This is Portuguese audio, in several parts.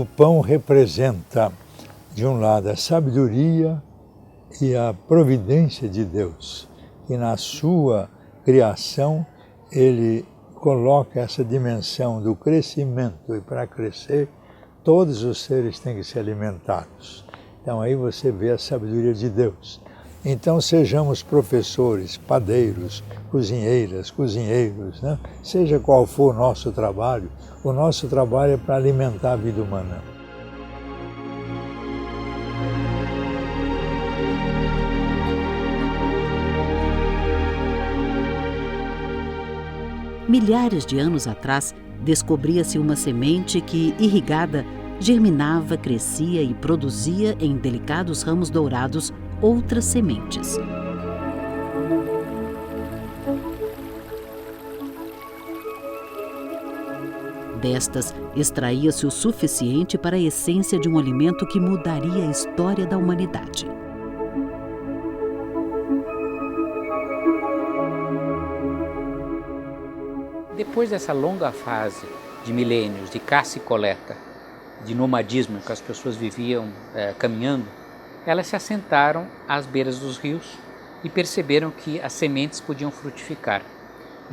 O pão representa, de um lado, a sabedoria e a providência de Deus. E na sua criação, ele coloca essa dimensão do crescimento. E para crescer, todos os seres têm que ser alimentados. Então aí você vê a sabedoria de Deus. Então sejamos professores, padeiros, cozinheiras, cozinheiros, né? Seja qual for o nosso trabalho é para alimentar a vida humana. Milhares de anos atrás, descobria-se uma semente que, irrigada, germinava, crescia e produzia em delicados ramos dourados outras sementes. Destas, extraía-se o suficiente para a essência de um alimento que mudaria a história da humanidade. Depois dessa longa fase de milênios de caça e coleta, de nomadismo, em que as pessoas viviam caminhando, elas se assentaram às beiras dos rios e perceberam que as sementes podiam frutificar,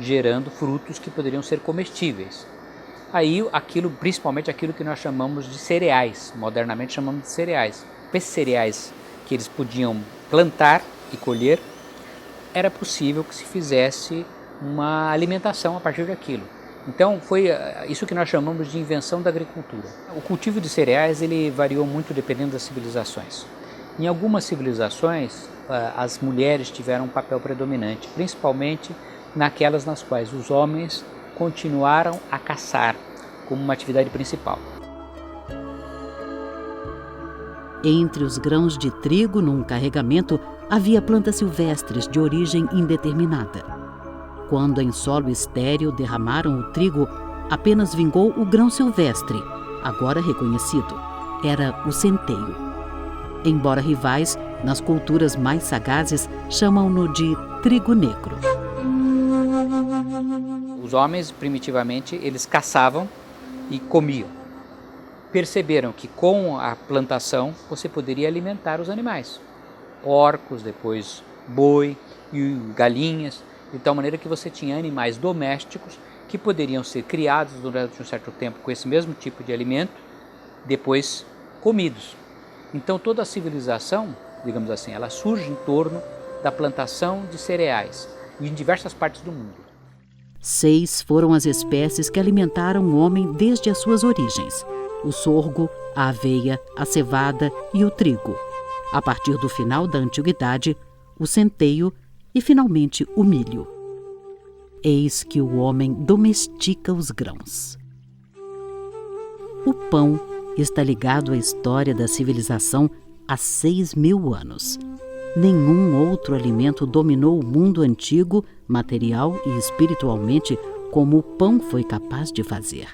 gerando frutos que poderiam ser comestíveis. Aí, principalmente aquilo que nós chamamos de cereais, modernamente chamamos de cereais. Esses cereais que eles podiam plantar e colher, era possível que se fizesse uma alimentação a partir daquilo. Então foi isso que nós chamamos de invenção da agricultura. O cultivo de cereais ele variou muito dependendo das civilizações. Em algumas civilizações as mulheres tiveram um papel predominante, principalmente naquelas nas quais os homens continuaram a caçar como uma atividade principal. Entre os grãos de trigo num carregamento havia plantas silvestres de origem indeterminada. Quando em solo estéril derramaram o trigo, apenas vingou o grão silvestre, agora reconhecido. Era o centeio. Embora rivais, nas culturas mais sagazes chamam-no de trigo negro. Os homens, primitivamente, eles caçavam e comiam. Perceberam que com a plantação você poderia alimentar os animais. Porcos, depois boi e galinhas. De tal maneira que você tinha animais domésticos que poderiam ser criados durante um certo tempo com esse mesmo tipo de alimento, depois comidos. Então toda a civilização, digamos assim, ela surge em torno da plantação de cereais em diversas partes do mundo. 6 foram as espécies que alimentaram o homem desde as suas origens: o sorgo, a aveia, a cevada e o trigo. A partir do final da antiguidade, o centeio e, finalmente, o milho. Eis que o homem domestica os grãos. O pão está ligado à história da civilização há 6.000 anos. Nenhum outro alimento dominou o mundo antigo, material e espiritualmente, como o pão foi capaz de fazer.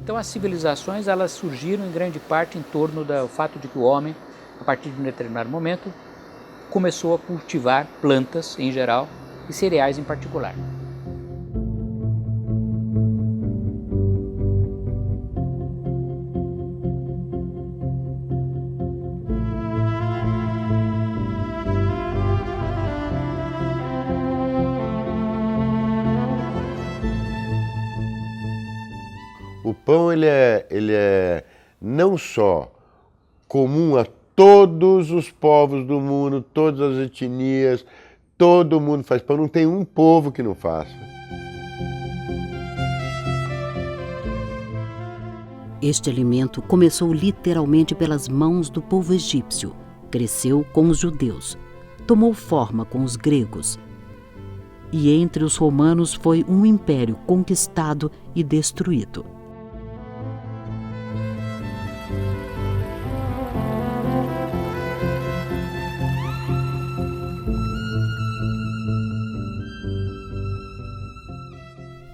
Então as civilizações elas surgiram em grande parte em torno do fato de que o homem, a partir de um determinado momento, começou a cultivar plantas em geral e cereais em particular. O pão ele é não só comum a todos os povos do mundo, todas as etnias, todo mundo faz pão, não tem um povo que não faça. Este alimento começou literalmente pelas mãos do povo egípcio, cresceu com os judeus, tomou forma com os gregos. E entre os romanos foi um império conquistado e destruído.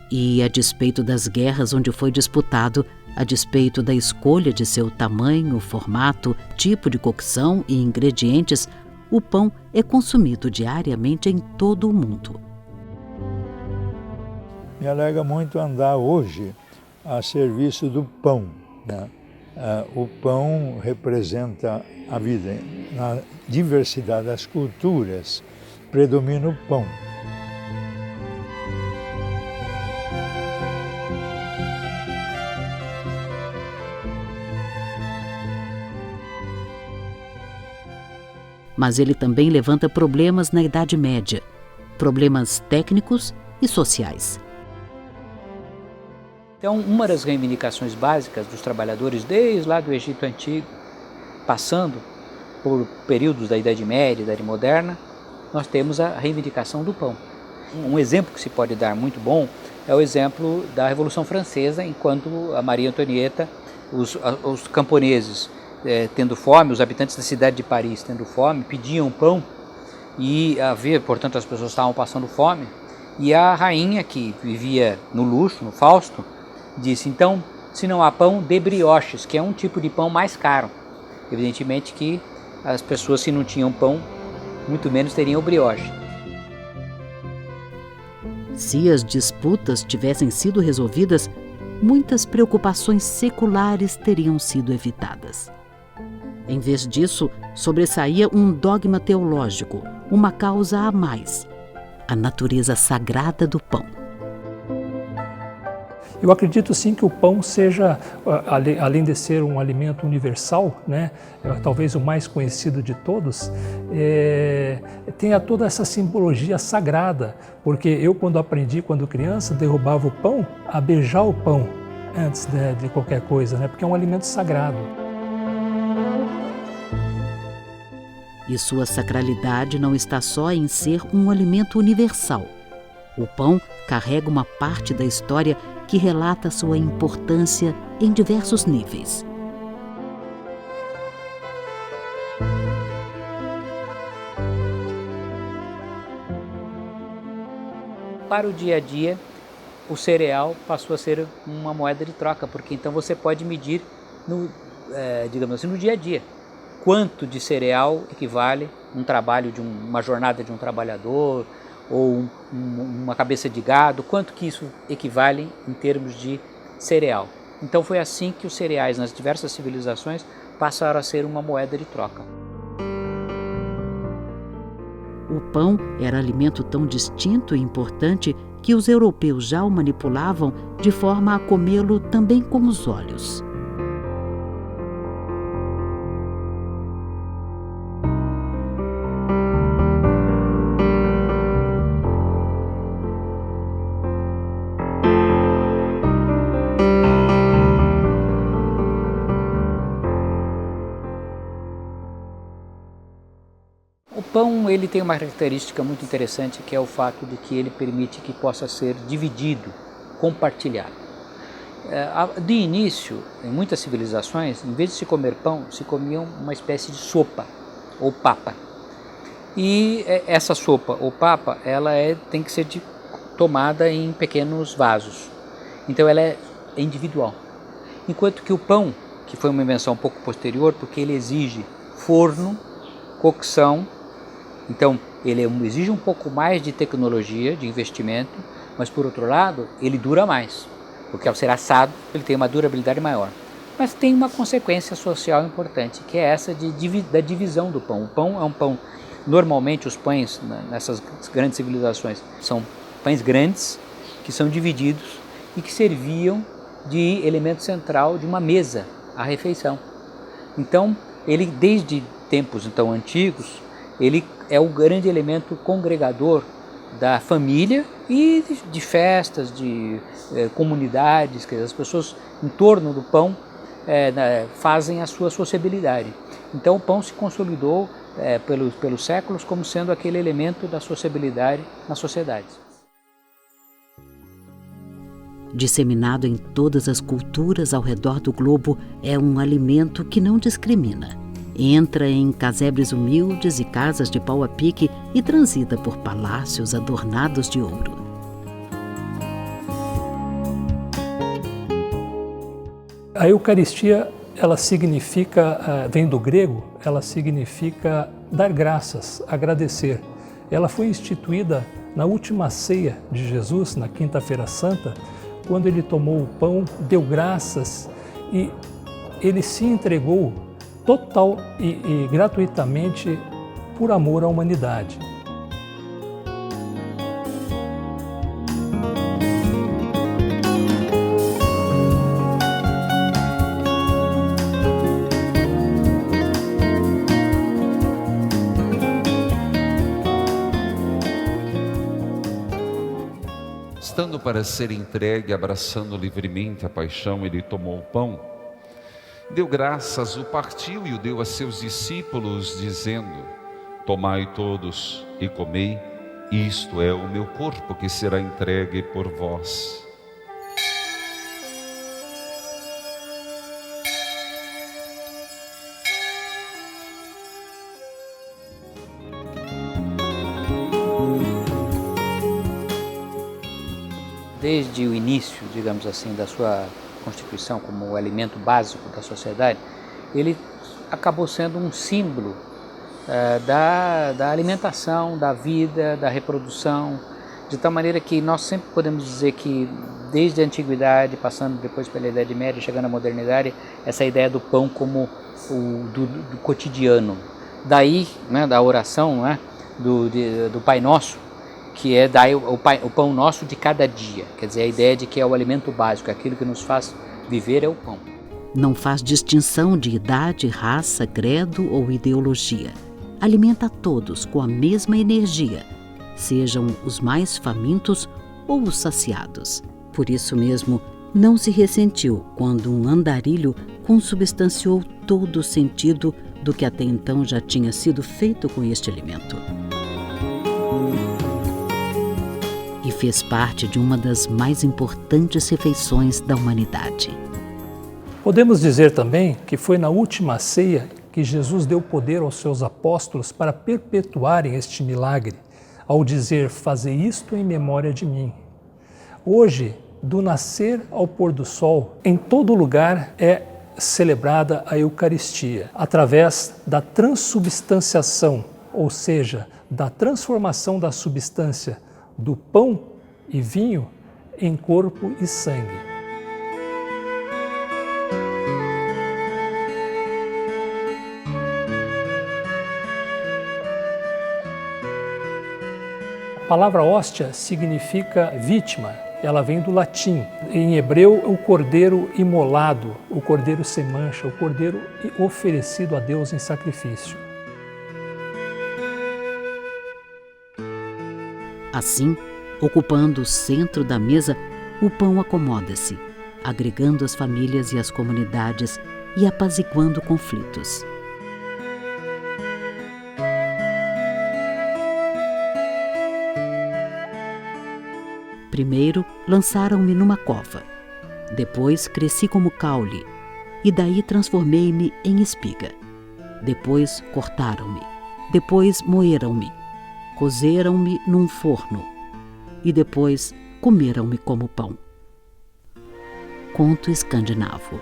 E, a despeito das guerras onde foi disputado, A despeito da escolha de seu tamanho, formato, tipo de cocção e ingredientes, o pão é consumido diariamente em todo o mundo. Me alegra muito andar hoje a serviço do pão, né? O pão representa a vida. Na diversidade das culturas, predomina o pão. Mas ele também levanta problemas na Idade Média, problemas técnicos e sociais. Então, uma das reivindicações básicas dos trabalhadores desde lá do Egito Antigo, passando por períodos da Idade Média, Idade Moderna, nós temos a reivindicação do pão. Um exemplo que se pode dar muito bom é o exemplo da Revolução Francesa, enquanto a Maria Antonieta, os camponeses tendo fome, os habitantes da cidade de Paris tendo fome, pediam pão e havia, portanto, as pessoas estavam passando fome, e a rainha, que vivia no luxo, no Fausto, disse: então, se não há pão, dê brioches, que é um tipo de pão mais caro. Evidentemente que as pessoas, se não tinham pão, muito menos teriam brioche. Se as disputas tivessem sido resolvidas, muitas preocupações seculares teriam sido evitadas. Em vez disso, sobressaía um dogma teológico, uma causa a mais: a natureza sagrada do pão. Eu acredito sim que o pão seja, além de ser um alimento universal, né, talvez o mais conhecido de todos, tenha toda essa simbologia sagrada, porque eu, quando criança, derrubava o pão a beijar o pão antes de qualquer coisa, né, porque é um alimento sagrado. E sua sacralidade não está só em ser um alimento universal. O pão carrega uma parte da história que relata sua importância em diversos níveis. Para o dia a dia, o cereal passou a ser uma moeda de troca, porque então você pode medir, digamos assim, no dia a dia, quanto de cereal equivale um trabalho uma jornada de um trabalhador, ou uma cabeça de gado, quanto que isso equivale em termos de cereal. Então foi assim que os cereais nas diversas civilizações passaram a ser uma moeda de troca. O pão era alimento tão distinto e importante que os europeus já o manipulavam de forma a comê-lo também com os olhos. O pão, ele tem uma característica muito interessante, que é o fato de que ele permite que possa ser dividido, compartilhado. De início, em muitas civilizações, em vez de se comer pão, se comiam uma espécie de sopa ou papa. E essa sopa ou papa, ela tem que ser tomada em pequenos vasos. Então ela é individual. Enquanto que o pão, que foi uma invenção um pouco posterior, porque ele exige forno, cocção. Então, ele exige um pouco mais de tecnologia, de investimento, mas, por outro lado, ele dura mais, porque ao ser assado, ele tem uma durabilidade maior. Mas tem uma consequência social importante, que é essa da divisão do pão. O pão é um pão, normalmente os pães nessas grandes civilizações são pães grandes, que são divididos e que serviam de elemento central de uma mesa, a refeição. Então, ele desde tempos então antigos, ele é o grande elemento congregador da família e de festas, de comunidades, que as pessoas em torno do pão fazem a sua sociabilidade. Então o pão se consolidou pelos séculos como sendo aquele elemento da sociabilidade nas sociedades. Disseminado em todas as culturas ao redor do globo, é um alimento que não discrimina. Entra em casebres humildes e casas de pau a pique e transita por palácios adornados de ouro. A Eucaristia, ela significa, vem do grego, ela significa dar graças, agradecer. Ela foi instituída na última ceia de Jesus, na Quinta-feira Santa, quando ele tomou o pão, deu graças e ele se entregou total e gratuitamente por amor à humanidade. Estando para ser entregue, abraçando livremente a paixão, ele tomou o pão, deu graças, o partiu e o deu a seus discípulos, dizendo: tomai todos e comei, isto é o meu corpo que será entregue por vós. Desde o início, digamos assim, da sua constituição como o alimento básico da sociedade, ele acabou sendo um símbolo da alimentação, da vida, da reprodução, de tal maneira que nós sempre podemos dizer que desde a antiguidade, passando depois pela Idade Média, chegando à modernidade, essa ideia do pão como do cotidiano. Daí, né, da oração, né, do Pai Nosso, que é dar o pão nosso de cada dia, quer dizer, a ideia de que é o alimento básico, aquilo que nos faz viver é o pão. Não faz distinção de idade, raça, credo ou ideologia. Alimenta a todos com a mesma energia, sejam os mais famintos ou os saciados. Por isso mesmo, não se ressentiu quando um andarilho consubstanciou todo o sentido do que até então já tinha sido feito com este alimento. E fez parte de uma das mais importantes refeições da humanidade. Podemos dizer também que foi na última ceia que Jesus deu poder aos seus apóstolos para perpetuarem este milagre, ao dizer: fazei isto em memória de mim. Hoje, do nascer ao pôr do sol, em todo lugar é celebrada a Eucaristia, através da transubstanciação, ou seja, da transformação da substância do pão e vinho em corpo e sangue. A palavra hóstia significa vítima, ela vem do latim. Em hebreu, o cordeiro imolado, o cordeiro sem mancha, o cordeiro oferecido a Deus em sacrifício. Assim, ocupando o centro da mesa, o pão acomoda-se, agregando as famílias e as comunidades e apaziguando conflitos. Primeiro, lançaram-me numa cova. Depois, cresci como caule, e daí transformei-me em espiga. Depois, cortaram-me. Depois, moeram-me. Cozeram-me num forno e depois comeram-me como pão. Conto escandinavo.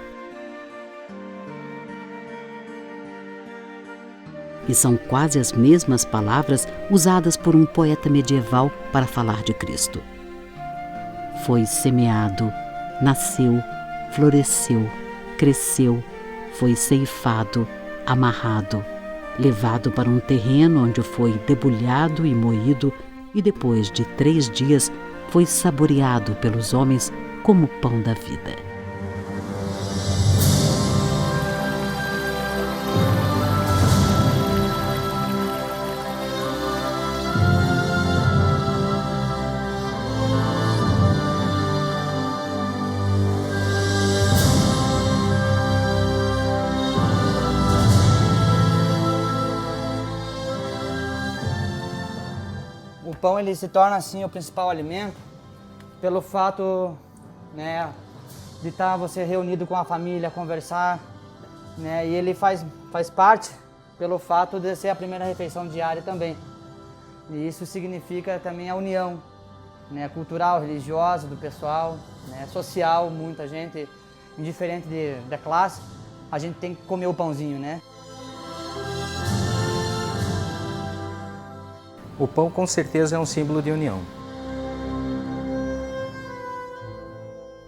E são quase as mesmas palavras usadas por um poeta medieval para falar de Cristo. Foi semeado, nasceu, floresceu, cresceu, foi ceifado, amarrado, levado para um terreno onde foi debulhado e moído, e depois de 3 dias foi saboreado pelos homens como pão da vida. O pão ele se torna assim o principal alimento pelo fato, né, de estar você reunido com a família, conversar, né, e ele faz parte pelo fato de ser a primeira refeição diária também. E isso significa também a união, né, cultural, religiosa do pessoal, né, social. Muita gente indiferente da classe, a gente tem que comer o pãozinho, né? O pão com certeza é um símbolo de união.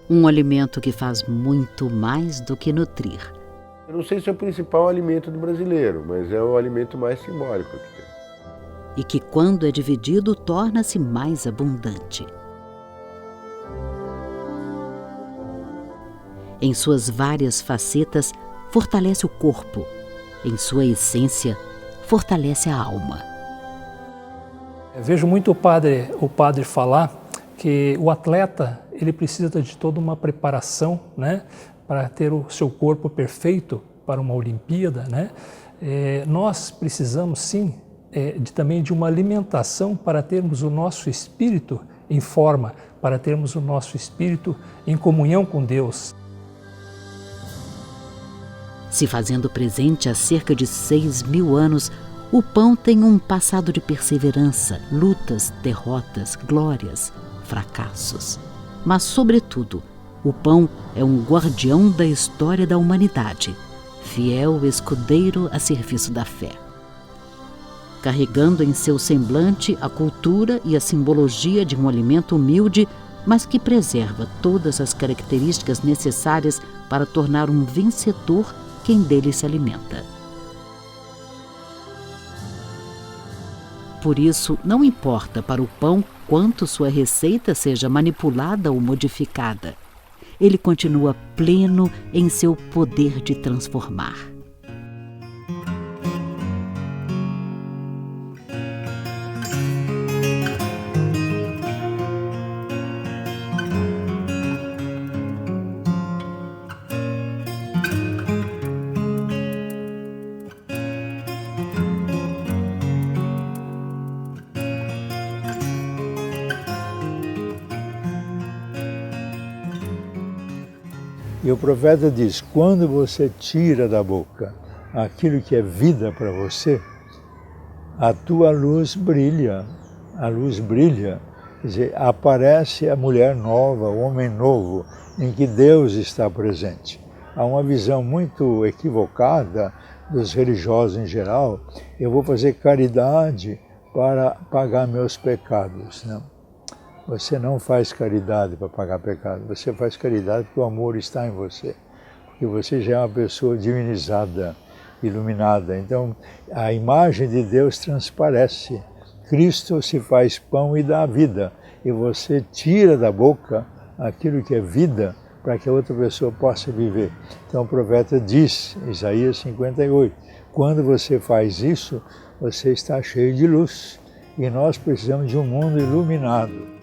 Um alimento que faz muito mais do que nutrir. Eu não sei se é o principal alimento do brasileiro, mas é o alimento mais simbólico que tem. E que, quando é dividido, torna-se mais abundante. Em suas várias facetas, fortalece o corpo. Em sua essência, fortalece a alma. Eu vejo muito o padre falar que o atleta ele precisa de toda uma preparação, né, para ter o seu corpo perfeito para uma Olimpíada, né? Nós precisamos sim também de uma alimentação para termos o nosso espírito em forma, para termos o nosso espírito em comunhão com Deus. Se fazendo presente há cerca de 6.000 anos, o pão tem um passado de perseverança, lutas, derrotas, glórias, fracassos. Mas, sobretudo, o pão é um guardião da história da humanidade, fiel escudeiro a serviço da fé. Carregando em seu semblante a cultura e a simbologia de um alimento humilde, mas que preserva todas as características necessárias para tornar um vencedor quem dele se alimenta. Por isso, não importa para o pão quanto sua receita seja manipulada ou modificada, ele continua pleno em seu poder de transformar. E o profeta diz, quando você tira da boca aquilo que é vida para você, a tua luz brilha, quer dizer, aparece a mulher nova, o homem novo, em que Deus está presente. Há uma visão muito equivocada dos religiosos em geral, eu vou fazer caridade para pagar meus pecados, não. Você não faz caridade para pagar pecado, você faz caridade porque o amor está em você, porque você já é uma pessoa divinizada, iluminada. Então, a imagem de Deus transparece. Cristo se faz pão e dá vida, e você tira da boca aquilo que é vida para que a outra pessoa possa viver. Então, o profeta diz, Isaías 58, quando você faz isso, você está cheio de luz, e nós precisamos de um mundo iluminado.